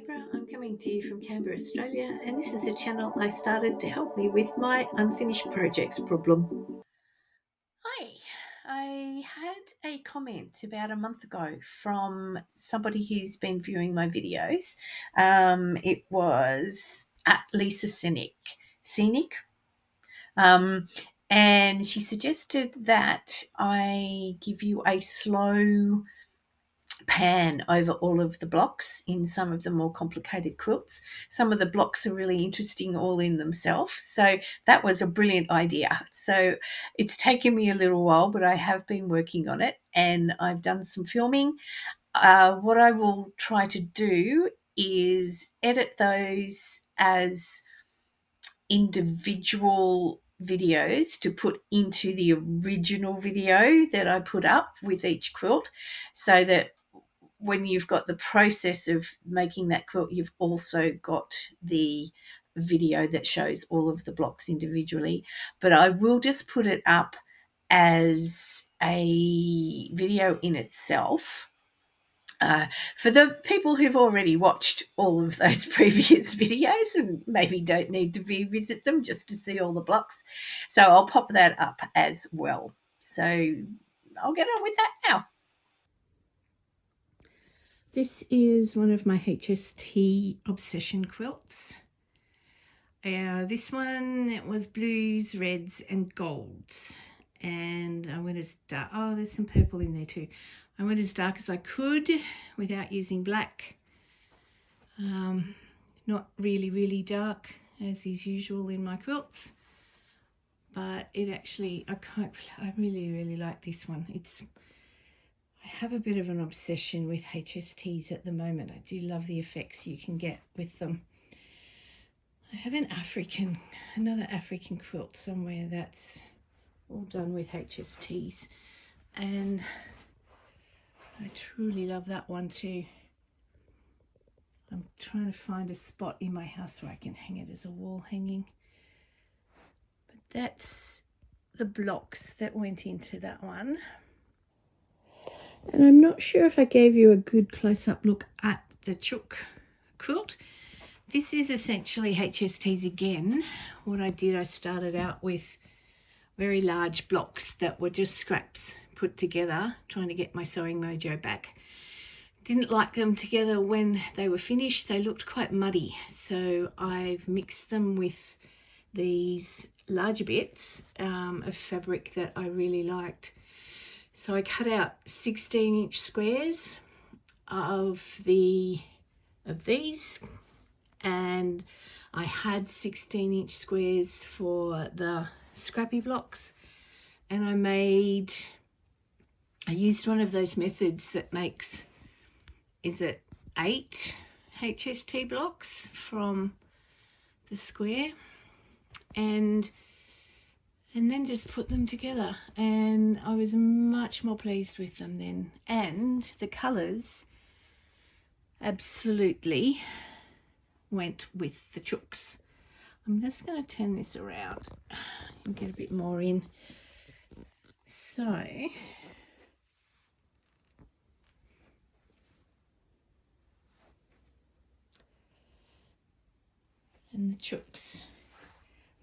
Canberra. I'm coming to you from Canberra, Australia, and this is a channel I started to help me with my unfinished projects problem. Hi, I had a comment about a month ago from somebody who's been viewing my videos. It was at Lisa Scenic. Um, and she suggested that I give you a slow pan over all of the blocks in some of the more complicated quilts. Some of the blocks are really interesting all in themselves. So that was a brilliant idea. So it's taken me a little while, but I have been working on it and I've done some filming. What I will try to do is edit those as individual videos to put into the original video that I put up with each quilt, so that when you've got the process of making that quilt, you've also got the video that shows all of the blocks individually. But I will just put it up as a video in itself. For the people who've already watched all of those previous videos and maybe don't need to revisit them just to see all the blocks. So I'll pop that up as well. So I'll get on with that now. This is one of my HST Obsession quilts. This one, it was blues, reds and golds. And I went as dark. Oh, there's some purple in there too. I went as dark as I could without using black. Not really dark as is usual in my quilts. But it actually, I really like this one. I have a bit of an obsession with HSTs at the moment. I do love the effects you can get with them. I have another African quilt somewhere that's all done with HSTs, and I truly love that one too. I'm trying to find a spot in my house where I can hang it as a wall hanging. But that's the blocks that went into that one. And I'm not sure if I gave you a good close-up look at the chook quilt. This is essentially HSTs again. What I did, I started out with very large blocks that were just scraps put together, trying to get my sewing mojo back. Didn't like them together when they were finished. They looked quite muddy. So I've mixed them with these larger bits of fabric that I really liked. So I cut out 16-inch squares of these, and I had 16-inch squares for the scrappy blocks, and I used one of those methods that makes, is it 8 HST blocks from the square, and then just put them together, and I was much more pleased with them then. And the colours absolutely went with the chooks. I'm just going to turn this around and get a bit more in. So, and the chooks.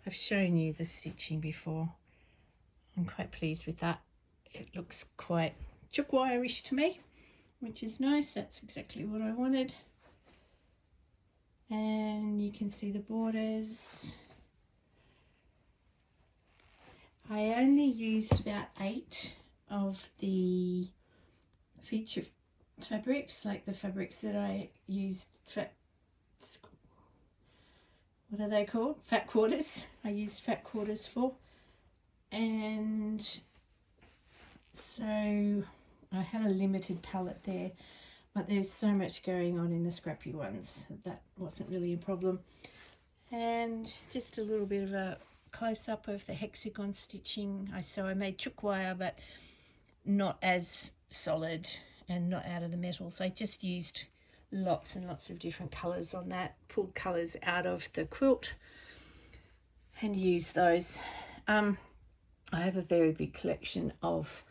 I've shown you the stitching before. I'm quite pleased with that. It looks quite chook wire-ish to me, which is nice. That's exactly what I wanted. And you can see the borders. I only used about 8 of the feature fabrics, like the fabrics that I used, what are they called? Fat quarters. I used fat quarters for. And so I had a limited palette there, but there's so much going on in the scrappy ones that wasn't really a problem. And just a little bit of a close-up of the hexagon stitching. So I made chook wire, but not as solid and not out of the metal. So I just used lots and lots of different colours on that, pulled colours out of the quilt and used those. I have a very big collection of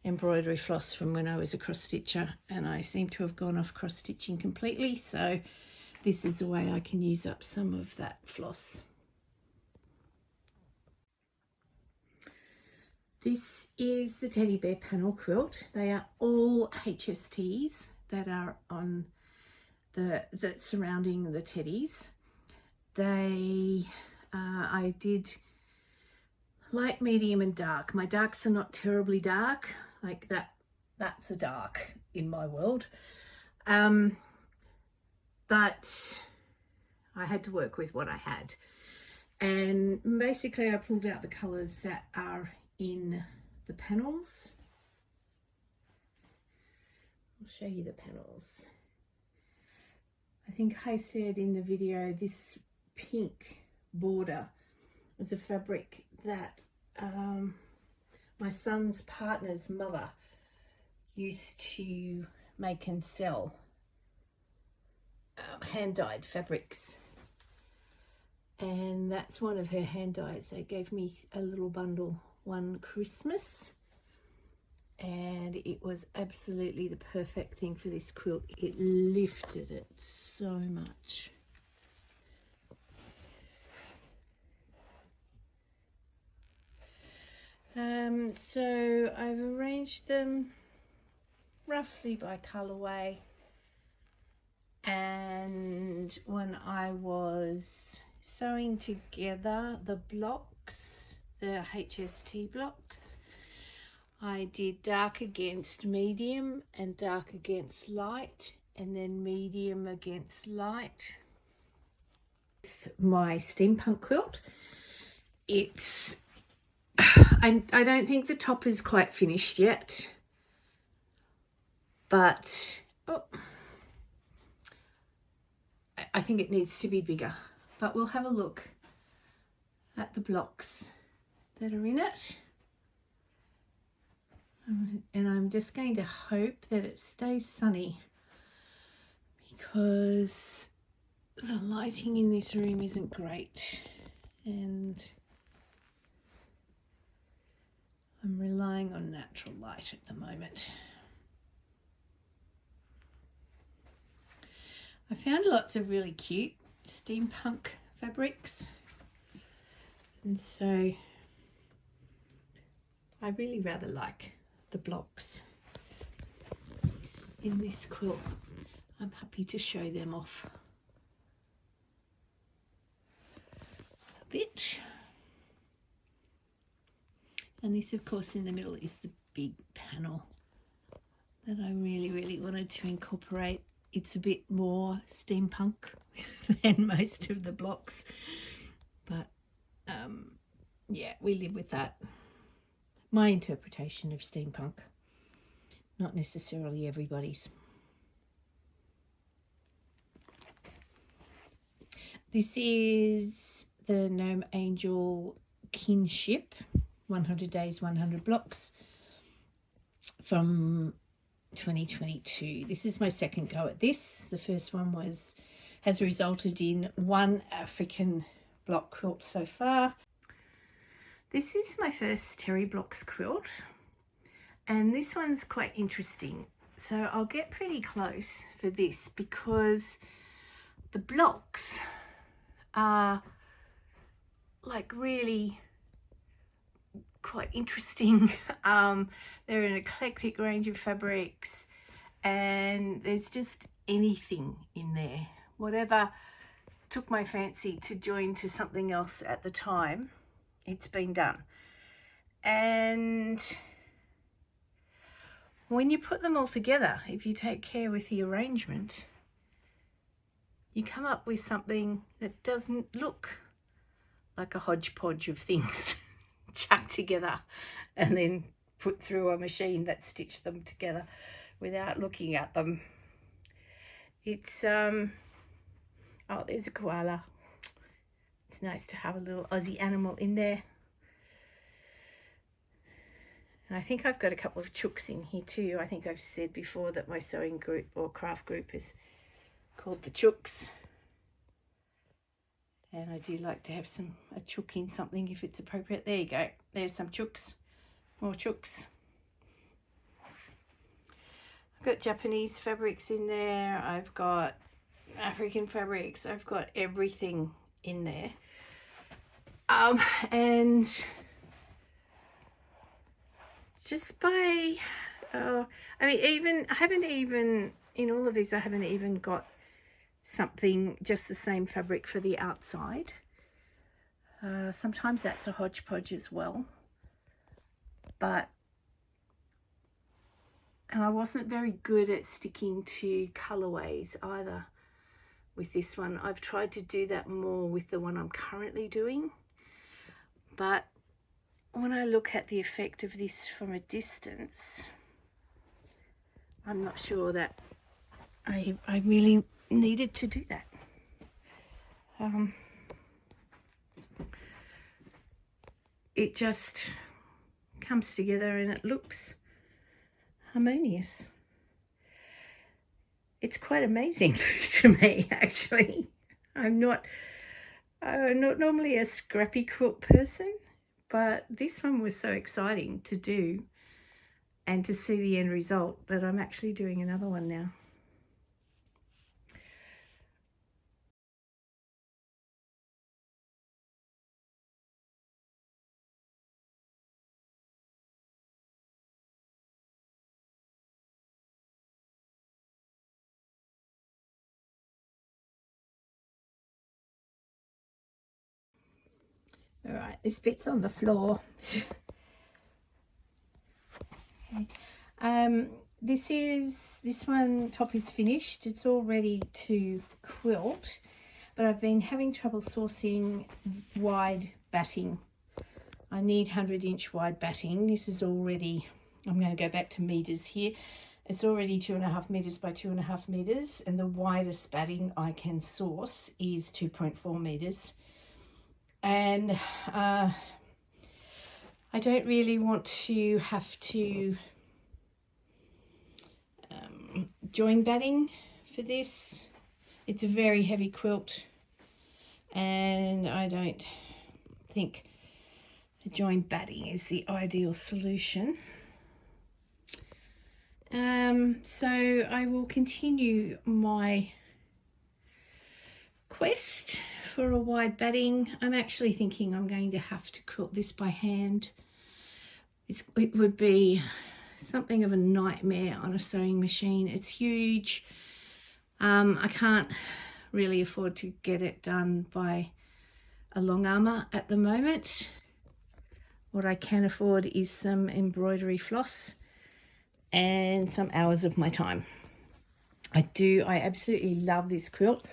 embroidery floss from when I was a cross stitcher, and I seem to have gone off cross stitching completely, so this is a way I can use up some of that floss. This is the teddy bear panel quilt. They are all HSTs that are on the surrounding the teddies. They I did light, medium and dark. My darks are not terribly dark, like that's a dark in my world, but I had to work with what I had, and basically I pulled out the colors that are in the panels. I'll show you the panels. I think I said in the video this pink border is a fabric that my son's partner's mother used to make and sell hand-dyed fabrics, and that's one of her hand dyes. They gave me a little bundle one Christmas, and it was absolutely the perfect thing for this quilt. It lifted it so much. So I've arranged them roughly by colorway, and when I was sewing together the blocks, the HST blocks, I did dark against medium and dark against light, and then medium against light. My steampunk quilt, it's I don't think the top is quite finished yet, but I think it needs to be bigger. But we'll have a look at the blocks that are in it, and I'm just going to hope that it stays sunny, because the lighting in this room isn't great, and I'm relying on natural light at the moment. I found lots of really cute steampunk fabrics, and so I really rather like the blocks in this quilt. I'm happy to show them off a bit. And this, of course, in the middle is the big panel that I really wanted to incorporate. It's a bit more steampunk than most of the blocks, but yeah, we live with that. My interpretation of steampunk, not necessarily everybody's. This is the Gnome Angel Kinship 100 Days, 100 Blocks from 2022. This is my second go at this. The first one has resulted in one African block quilt so far. This is my first Terry Blocks quilt, and this one's quite interesting. So I'll get pretty close for this because the blocks are like really quite interesting. They're an eclectic range of fabrics, and there's just anything in there. Whatever took my fancy to join to something else at the time, it's been done. And when you put them all together, if you take care with the arrangement, you come up with something that doesn't look like a hodgepodge of things chucked together and then put through a machine that stitched them together without looking at them. It's oh, there's a koala. It's nice to have a little Aussie animal in there. And I think I've got a couple of chooks in here too. I think I've said before that my sewing group or craft group is called the Chooks, and I do like to have a chook in something if it's appropriate. There you go, there's some chooks, more chooks. I've got Japanese fabrics in there. I've got African fabrics. I've got everything in there. And just by, I mean, in all of these, I haven't even got something, just the same fabric for the outside. Sometimes that's a hodgepodge as well. And I wasn't very good at sticking to colorways either with this one. I've tried to do that more with the one I'm currently doing. But when I look at the effect of this from a distance, I'm not sure that I really needed to do that. It just comes together and it looks harmonious. It's quite amazing to me, actually. I'm not normally a scrappy quilt person, but this one was so exciting to do and to see the end result that I'm actually doing another one now. All right, this bit's on the floor. Okay. This one top is finished. It's all ready to quilt, but I've been having trouble sourcing wide batting. I need 100-inch wide batting. This is already, I'm going to go back to meters here. It's already 2.5 meters by 2.5 meters, and the widest batting I can source is 2.4 meters. And I don't really want to have to join batting for this. It's a very heavy quilt, and I don't think a joined batting is the ideal solution. So I will continue my quest for a wide batting. I'm actually thinking I'm going to have to quilt this by hand. It would be something of a nightmare on a sewing machine. It's huge. I can't really afford to get it done by a long armour at the moment. What I can afford is some embroidery floss and some hours of my time. I absolutely love this quilt.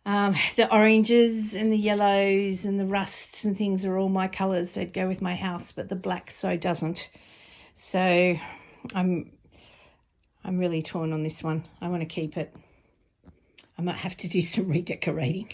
The oranges and the yellows and the rusts and things are all my colours that go with my house, but the black so doesn't. So I'm really torn on this one. I want to keep it. I might have to do some redecorating.